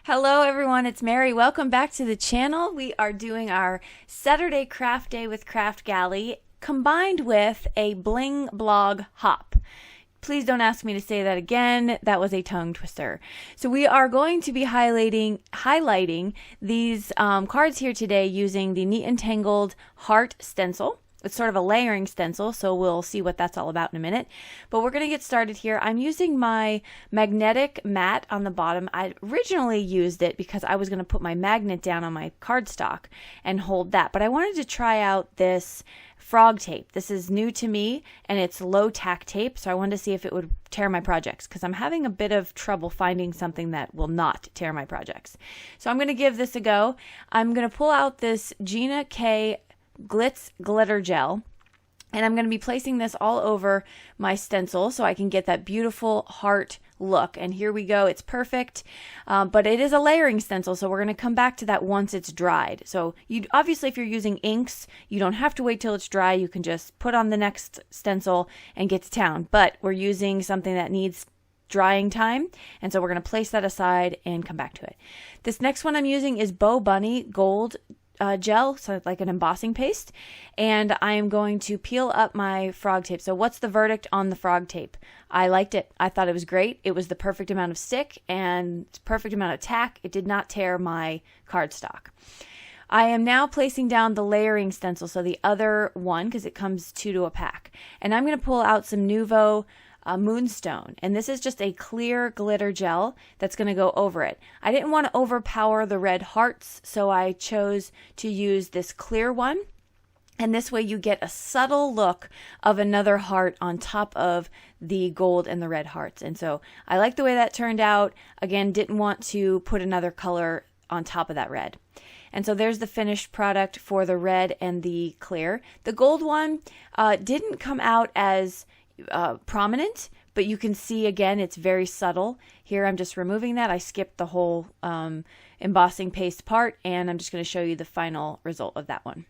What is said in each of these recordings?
Hello everyone, it's Mary. Welcome back to the channel. We are doing our Saturday craft day with Kraftgali combined with a Bling Blog Hop. Please don't ask me to say that again. That was a tongue twister. So we are going to be highlighting these cards here today using the Neat and Tangled Heart Stencil. It's sort of a layering stencil, so we'll see what that's all about in a minute. But we're going to get started here. I'm using my magnetic mat on the bottom. I originally used it because I was going to put my magnet down on my cardstock and hold that. But I wanted to try out this frog tape. This is new to me, and it's low tack tape, so I wanted to see if it would tear my projects because I'm having a bit of trouble finding something that will not tear my projects. So I'm going to give this a go. I'm going to pull out this Gina K Glitz glitter gel, and I'm going to be placing this all over my stencil so I can get that beautiful heart look. And here we go. It's perfect, but it is a layering stencil, so we're going to come back to that once it's dried. So you obviously, if you're using inks, you don't have to wait till it's dry. You can just put on the next stencil and get to town. But we're using something that needs drying time, and so we're going to place that aside and come back to it. This next one I'm using is Bo Bunny Gold gel, so like an embossing paste, and I am going to peel up my frog tape. So what's the verdict on the frog tape? I liked it. I thought it was great. It was the perfect amount of stick and perfect amount of tack. It did not tear my cardstock. I am now placing down the layering stencil, so the other one, because it comes two to a pack, and I'm going to pull out some Nuvo Moonstone, and this is just a clear glitter gel that's going to go over it. I didn't want to overpower the red hearts, so I chose to use this clear one, and this way you get a subtle look of another heart on top of the gold and the red hearts. And so I like the way that turned out. Again, didn't want to put another color on top of that red. And so there's the finished product for the red and the clear. The gold one didn't come out as prominent, but you can see again it's very subtle. Here I'm just removing that. I skipped the whole embossing paste part, and I'm just going to show you the final result of that one.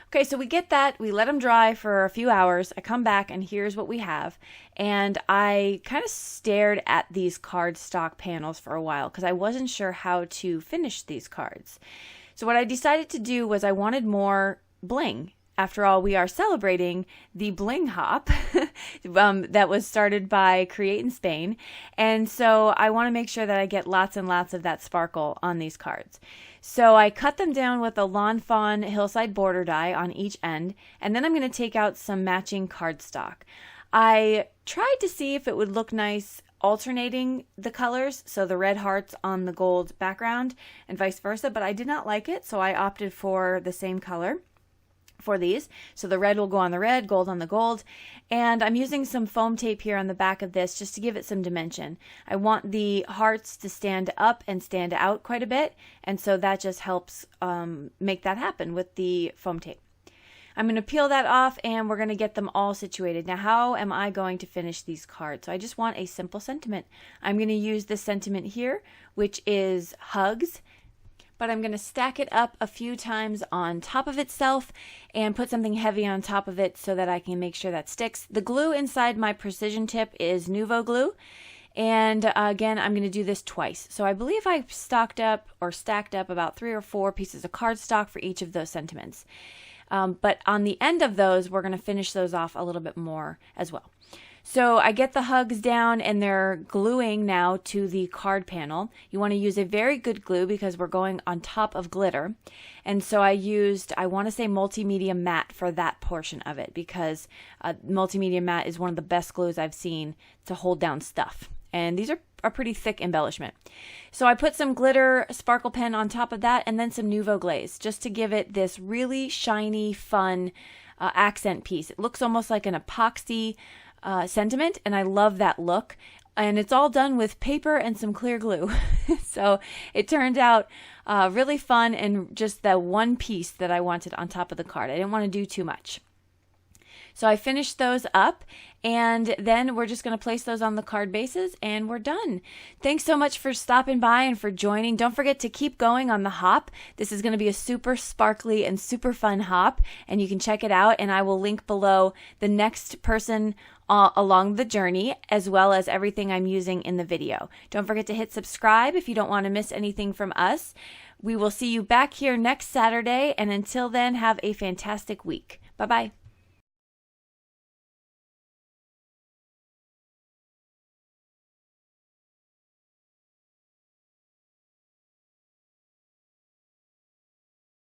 Okay, so we get that, we let them dry for a few hours. I come back and here's what we have, and I kind of stared at these cardstock panels for a while because I wasn't sure how to finish these cards. So what I decided to do was I wanted more bling. After all, we are celebrating the Bling Hop that was started by Createinspain, and so I want to make sure that I get lots and lots of that sparkle on these cards. So I cut them down with a Lawn Fawn Hillside border die on each end, and then I'm going to take out some matching cardstock. I tried to see if it would look nice alternating the colors, so the red hearts on the gold background and vice versa, but I did not like it, so I opted for the same color for these. So the red will go on the red, gold on the gold, and I'm using some foam tape here on the back of this just to give it some dimension. I want the hearts to stand up and stand out quite a bit, and so that just helps make that happen with the foam tape. I'm going to peel that off, and we're going to get them all situated. Now, how am I going to finish these cards? So I just want a simple sentiment. I'm going to use this sentiment here, which is hugs, but I'm going to stack it up a few times on top of itself and put something heavy on top of it so that I can make sure that sticks. The glue inside my precision tip is Nuvo glue, and again, I'm going to do this twice. So I believe I stacked up about 3 or 4 pieces of cardstock for each of those sentiments. But on the end of those, we're going to finish those off a little bit more as well. So I get the hugs down, and they're gluing now to the card panel. You want to use a very good glue because we're going on top of glitter. And so I want to say multimedia matte for that portion of it, because multimedia matte is one of the best glues I've seen to hold down stuff. And these are a pretty thick embellishment. So I put some glitter sparkle pen on top of that, and then some Nuvo glaze just to give it this really shiny, fun accent piece. It looks almost like an epoxy sentiment, and I love that look. And it's all done with paper and some clear glue. So it turned out really fun, and just that one piece that I wanted on top of the card. I didn't want to do too much. So I finished those up, And then we're just going to place those on the card bases and we're done. Thanks so much for stopping by and for joining. Don't forget to keep going on the hop. This is going to be a super sparkly and super fun hop, and you can check it out, and I will link below the next person along the journey, as well as everything I'm using in the video. Don't forget to hit subscribe if you don't want to miss anything from us. We will see you back here next Saturday, and until then, have a fantastic week. Bye-bye.